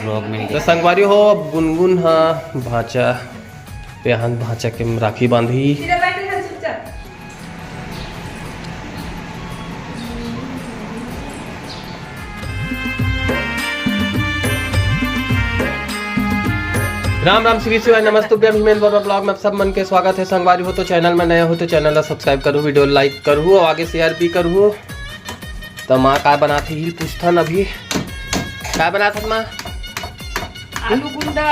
Blog में तो संगवारी हो अब गुनगुन हाँ भाचा पेहन भाचा के राखी बांधी। राम राम श्री शिवाय नमस्ते भीमेल बाबा ब्लॉग में सब मन के स्वागत है। संगवारी हो तो चैनल में नया हो तो चैनल सब्सक्राइब करूँ, वीडियो लाइक करूँ और आगे शेयर भी करूँ। तो माँ क्या बनाती ही पूछता न अभी क्या बना था माँ? आलू गुंडा।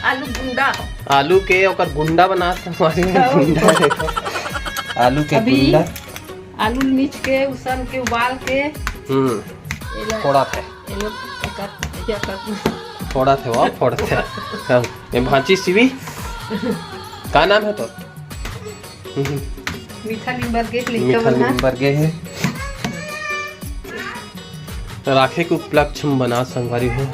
आलू गुंडा आलू के और गुंडा बना गुंडा आलू के गुंडा। आलू मीच के उसन के उबाल के थोड़ा थे थोड़ा थे वो थोड़ा थे ये भांची सीवी क्या नाम है तो? मीठा नींबर के है। राखे के उपलक्ष्य में बना संगवारी हो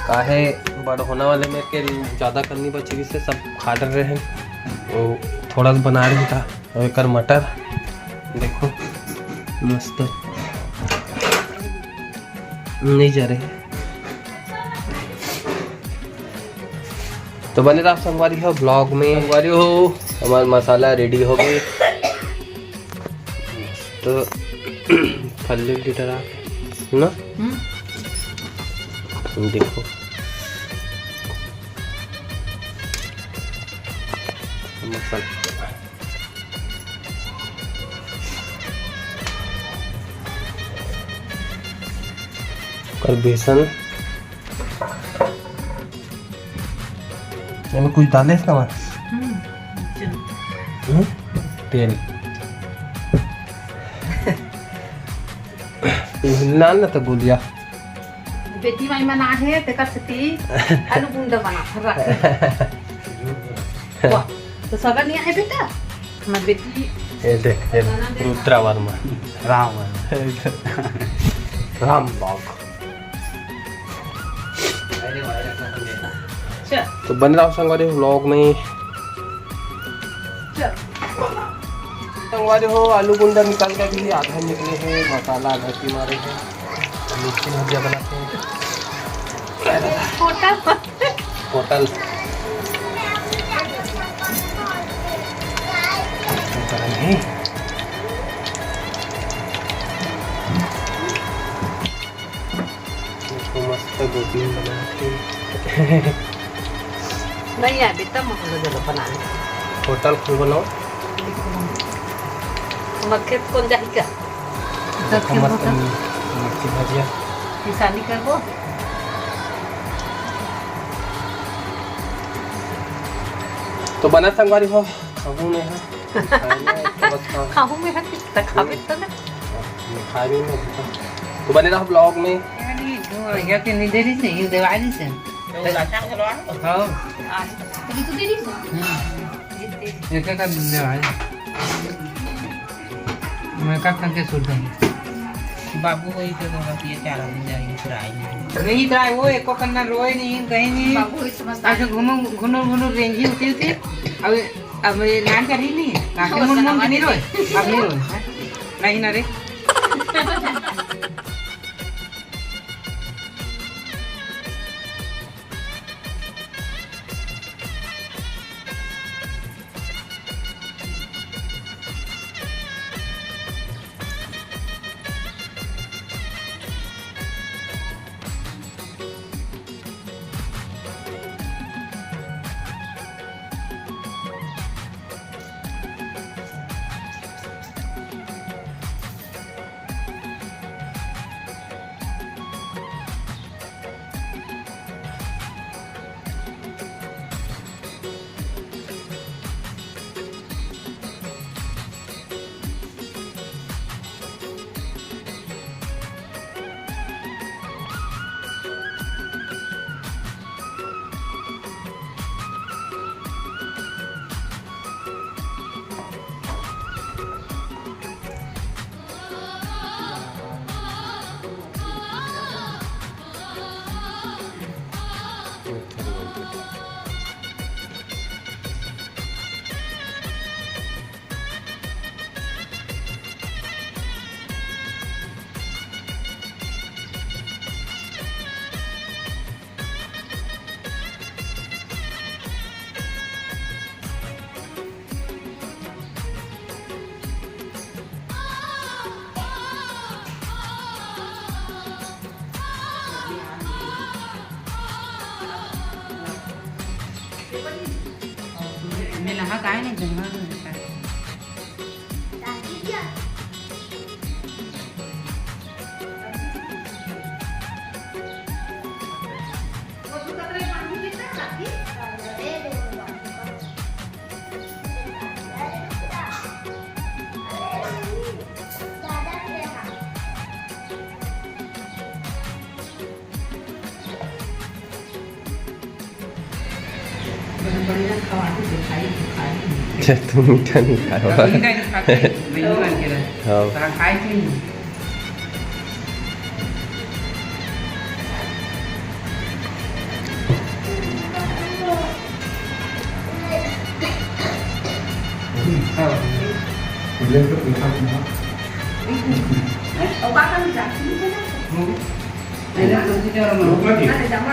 काहे बड़ होने वाले में के ज़्यादा करनी बची से सब खा रहे हैं। वो थोड़ा सा बना रही था और एक मटर देखो मस्त नहीं जा रहे। तो बने रहा संगवारी हो ब्लॉग में। संगवारी हो हमारा मसाला रेडी हो गई तो फल्ले लीटर आ ना देखो मसाला कर बेसन में कुछ डाले इसका वहाँ तेल नान ना तो बोलिया बेटी माई मना है ते कसती आलू गुंडा बना रख वाह तो सगा नहीं है बेटा मैं बेटी ये देख ये रुद्रा वर्मा राम राम बाग। तो बन रहा संगवारी व्लॉग में। संगवारी हो आलू गुंडा निकाल के भी आधा निकले हैं, मसाला आधा की मारे हैं, मिर्ची भुजिया बनाते हैं। होटल मस्त गोभी बनाते नहीं है बेटा मसाला जरूर बनाने होटल खुद बनाओ मक्खी कौन जाही का मस्त मिर्ची भजिया किसानी करबो। तो बना संगवारी हो खाऊं में है खाऊं में है खावे तो ना खाए भी नहीं तो बने रहा ब्लॉग में। या के नहीं देरी से ये देवाली से हां तभी तो देरी से ये का देवाली मैं का करके सुन दूंगी बाबू वही तो ये 4 दिन जाएंगे फिर आएंगे नहीं तो वो एको करना रोए नहीं कहीं नहीं बाबू इस समझता है घुनो रेंजी होती अब नान करी नहीं नाके मन नहीं रोए अब नहीं रोए नहीं ना रे यहाँ काय नाही जंगल तुम मीठा नहीं खाओ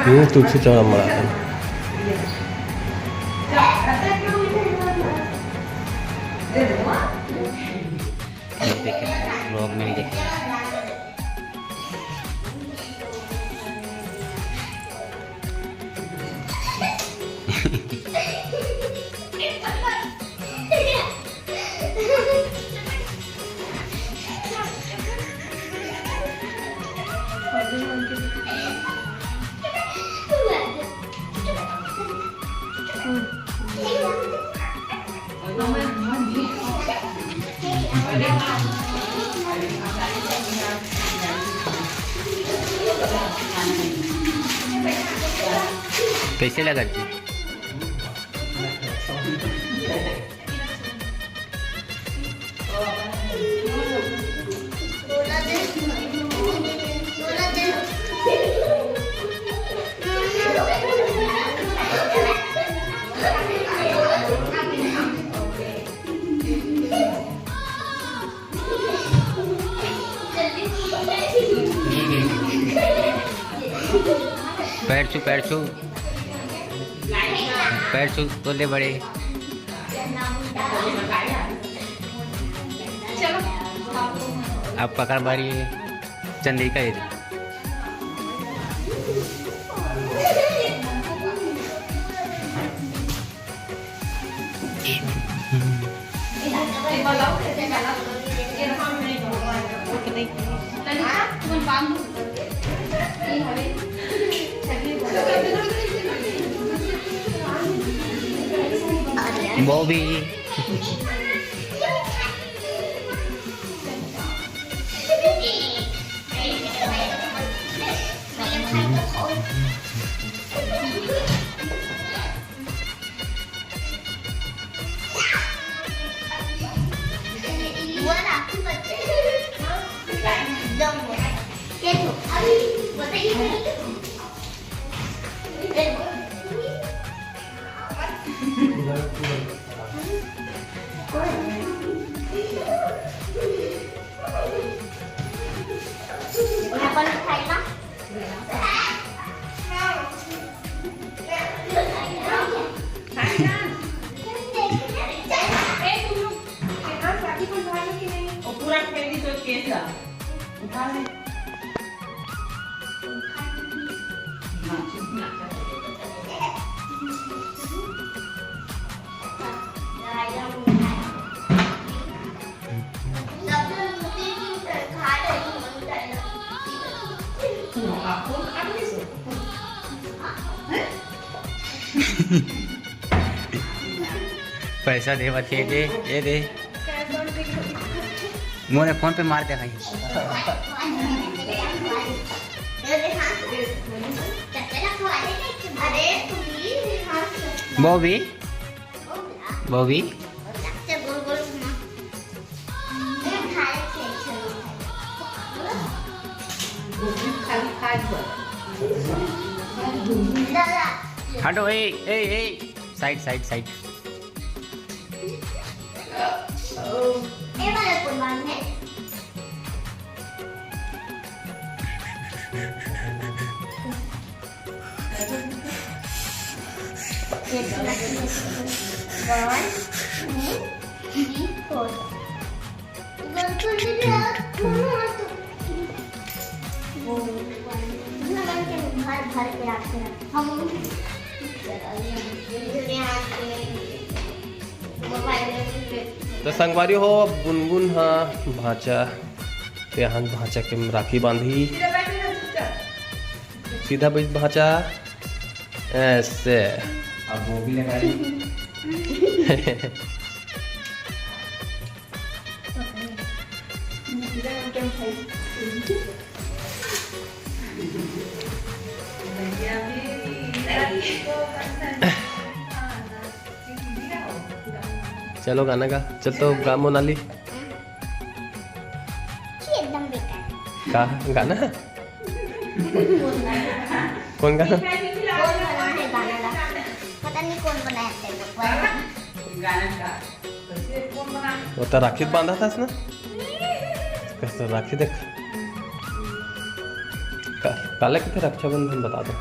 हाँ तुलसी चौड़ा मरा देखे ब्लॉग में नहीं देखे। कैसे लगा जी? पैर छू बोले बड़े आप पकड़ मारिए चंद्रिका ये बॉबी पैसा दे बच्चे दे ये दे मोने फोन पे मार दे भाई बॉबी बॉबी हटो ए साइड साइड साइड भर के रखते हैं हम तो संगवारी हो गुनगुन हाँ भाचा यहाँ भाचा के राखी बांधी सीधा बीच भाचा ऐसे अब वो भी लगाई चलो गाना गा चल तो गा मोनाली एकदम बेकार का गाना कौन गाना कौन बनाया गाना ला पता नहीं कौन बनाया थे लोग वो तो राखी बांधा था ना कैसे राखी देख काले कितने रक्षाबंधन बता दो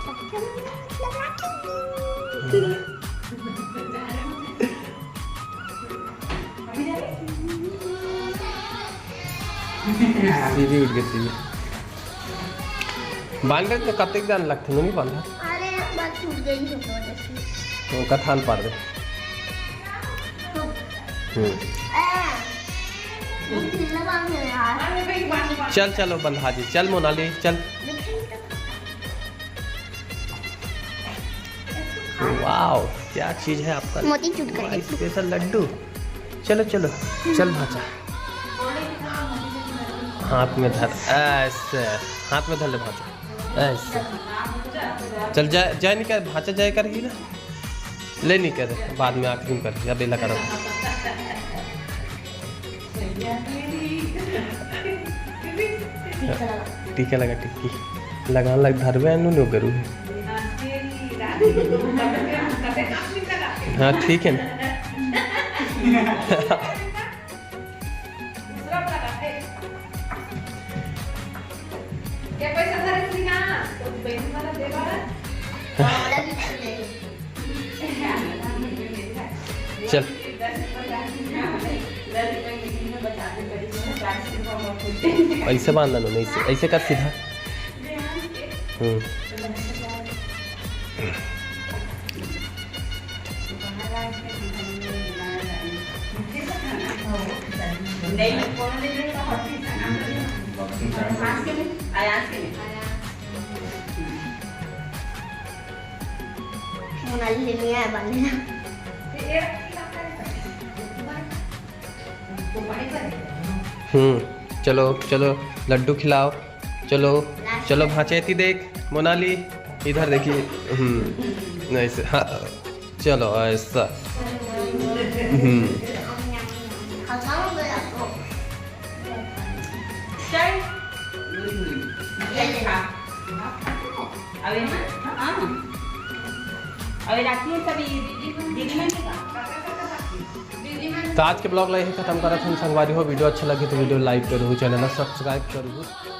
सीधी उठ गई सीधी बांध के कब तक जान लगते नहीं बांधा अरे बात छूट गई है तो उनका थान पार दे चल चलो बंधा जी चल मोनाली चल वाओ क्या चीज है आपका मोती चूट कर स्पेशल लड्डू चलो चलो चल भाचा हाथ में धर ऐसे हाथ में धर ले भाचा ऐसे चल जाए नहीं कर भाचा जाए कर ही ना ले नहीं कर बाद में आखिरी कर या बेला करो टीका लगा टिक्की लगा लग धरवे नो करूँ हाँ ठीक है ना चल ऐसे बांधना नहीं ऐसे कर सीधा मोनाली ले लिया है बांधना चलो चलो लड्डू खिलाओ चलो चलो भाचेती देख मोनाली इधर देखिए ऐसे हाँ चलो ऐसा तो आज के ब्लॉग लाइक खत्म करा था संगवारी हो वीडियो अच्छा लगे तो वीडियो लाइक करो चैनल सब्सक्राइब करो।